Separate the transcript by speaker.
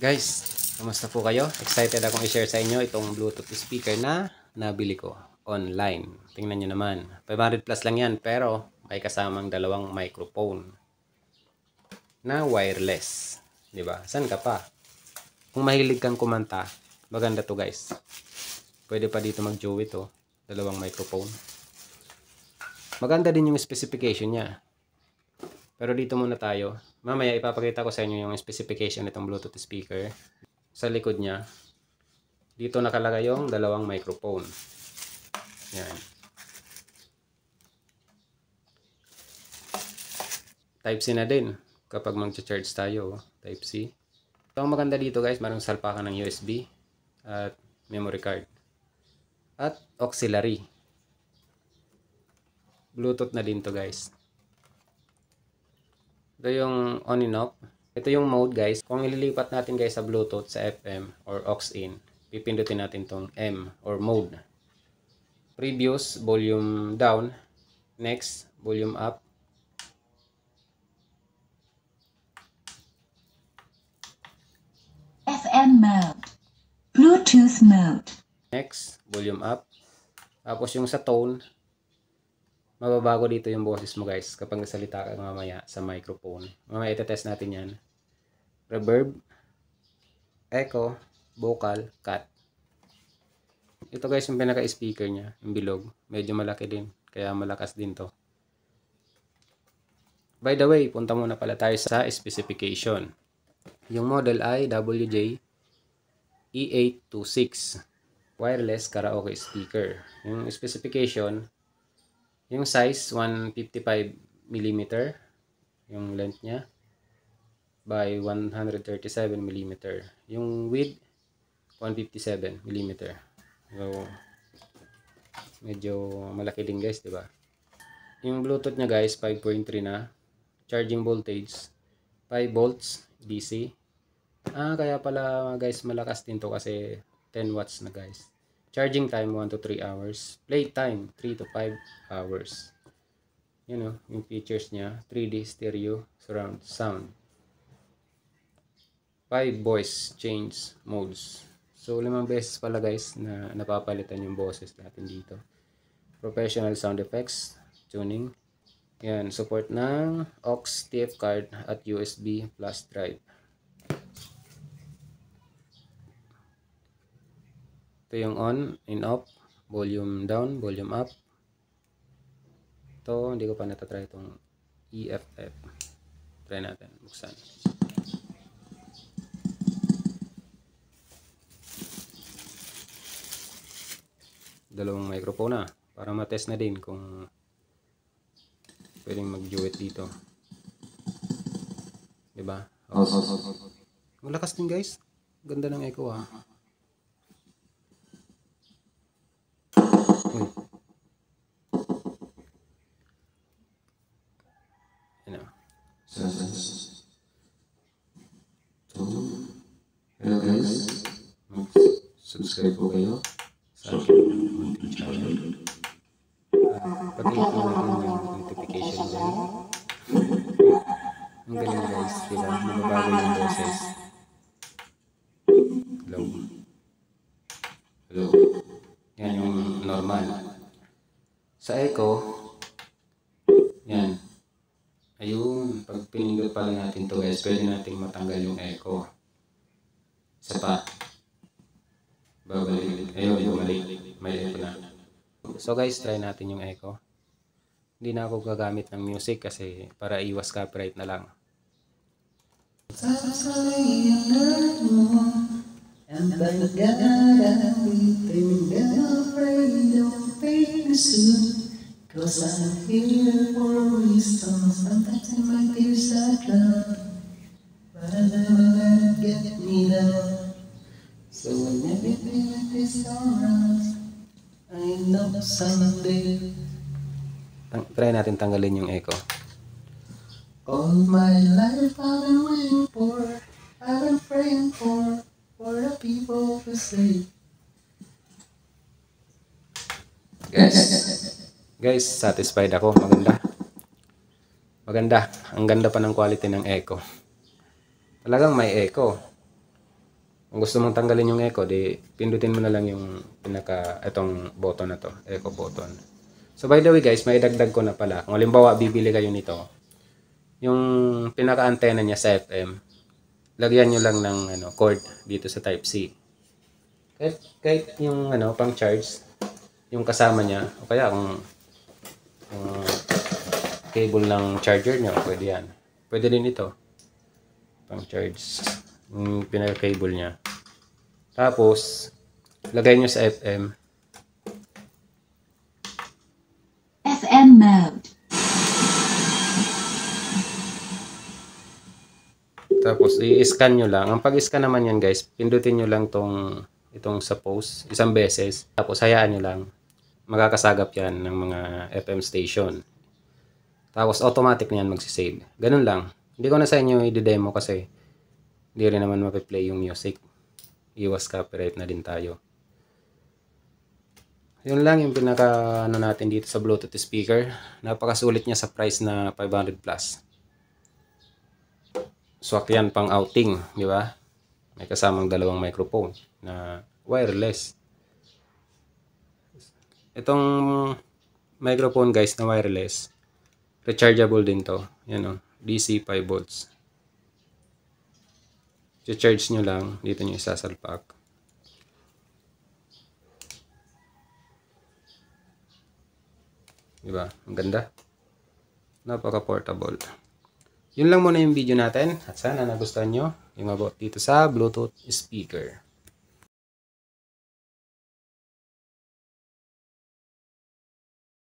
Speaker 1: Guys, kamusta po kayo? Excited akong i-share sa inyo itong Bluetooth speaker na nabili ko online. Tingnan nyo naman. 500 plus lang yan, pero may kasamang dalawang microphone na wireless. Diba? San ka pa? Kung mahilig kang kumanta, maganda to guys. Pwede pa dito mag-jowe to. Dalawang microphone. Maganda din yung specification niya. Pero dito muna tayo. Mamaya ipapakita ko sa inyo yung specification nitong Bluetooth speaker. Sa likod niya, dito nakalagay yung dalawang microphone. Yan. Type-C na din kapag mag-charge tayo. Type-C. Ito ang maganda dito guys, mayroong salpakan ng USB at memory card. At auxiliary. Bluetooth na din to guys. Ito yung on and off. Ito yung mode guys. Kung ililipat natin guys sa Bluetooth, sa FM or aux in, pipindutin natin tong M or mode. Previous, volume down. Next, volume up.
Speaker 2: FM mode. Bluetooth mode.
Speaker 1: Next, volume up. Tapos yung sa tone, mababago dito yung boses mo guys kapag nasalita ka mamaya sa microphone. Mamaya itetest natin yan. Reverb, echo, vocal, cut. Ito guys yung pinaka-speaker niya, yung bilog. Medyo malaki din, kaya malakas din to. By the way, punta muna pala tayo sa specification. Yung model ay WJ E826 wireless karaoke speaker. Yung specification, yung size 155mm, yung length niya by 137mm, yung width 157mm. So medyo malaki din guys, di ba? Yung Bluetooth niya guys 5.3 na. Charging voltage 5 volts DC. Kaya pala guys malakas din to kasi 10 watts na guys. Charging time 1 to 3 hours. Play time 3 to 5 hours. You know, yung features niya, 3D stereo surround sound. 5 voice change modes. So 5 beses pala guys na napapalitan yung boses natin dito. Professional sound effects, tuning. Yan, support ng aux TF card at USB flash drive. Ito yung on and off, volume down, volume up. Ito, hindi ko pa natatry itong EFF. Try natin, buksan. Dalawang microphone na, para matest na din kung pwedeng mag-duet dito. Diba? Okay. Malakas din guys. Ganda ng echo ha.
Speaker 3: Hello guys, subscribe po kayo
Speaker 1: sa aking munting channel. Pag-click mo natin yung notification bell. Ang galing guys, diba? Mababago yung boses. Hello.
Speaker 3: Hello.
Speaker 1: Yan yung normal. Sa echo, yan. Ayun, pag pinindot pala natin to guys, pwede nating matanggal yung echo. Isa pa. Babalik. Ayun, bumalik. May echo na. So guys, try natin yung echo. Hindi na ako gagamit ng music kasi para iwas copyright na lang.
Speaker 4: And thank God I'll be afraid of being soon. Cause I'm here for a reason. Sometimes I might be sad, but I never let it get me down. So when everything like this around, I know someday.
Speaker 1: Try natin tanggalin yung echo.
Speaker 4: All my life I've been waiting for, I've been praying for the people to say.
Speaker 1: Guys, satisfied ako. Maganda. Maganda. Ang ganda pa ng quality ng echo. Talagang may echo. Kung gusto mong tanggalin yung echo, di pindutin mo na lang yung itong button na to, echo button. So by the way guys, may dagdag ko na pala. Kung halimbawa bibili kayo nito, yung pinaka-antenna niya sa FM, lagyan nyo lang ng cord dito sa Type-C. Kahit yung pang charge, yung kasama niya, o kaya kung cable ng charger nyo, pwede yan. Pwede din ito, pang charge, yung pinaka-cable niya. Tapos, lagay nyo sa FM.
Speaker 2: FM mode.
Speaker 1: Tapos, i-scan nyo lang. Ang pag-scan naman yan guys, pindutin nyo lang itong sa post, isang beses. Tapos, hayaan nyo lang. Magkakasagap yan ng mga FM station. Tapos, automatic na yan magsisave. Ganun lang. Hindi ko na sa inyo i-demo kasi hindi rin naman mapiplay yung music. Iwas copyright na din tayo. Yun lang yung pinaka natin dito sa Bluetooth speaker. Napakasulit niya sa price na 500 plus. Swak yan pang outing, di ba? May kasamang dalawang microphone na wireless. Itong microphone guys na wireless, rechargeable din to. Yan o, DC 5 volts. I-charge nyo lang, dito nyo isasalpak. Diba? Ang ganda. Napaka-portable. Yun lang muna yung video natin. At sana nagustuhan nyo yung about dito sa Bluetooth speaker.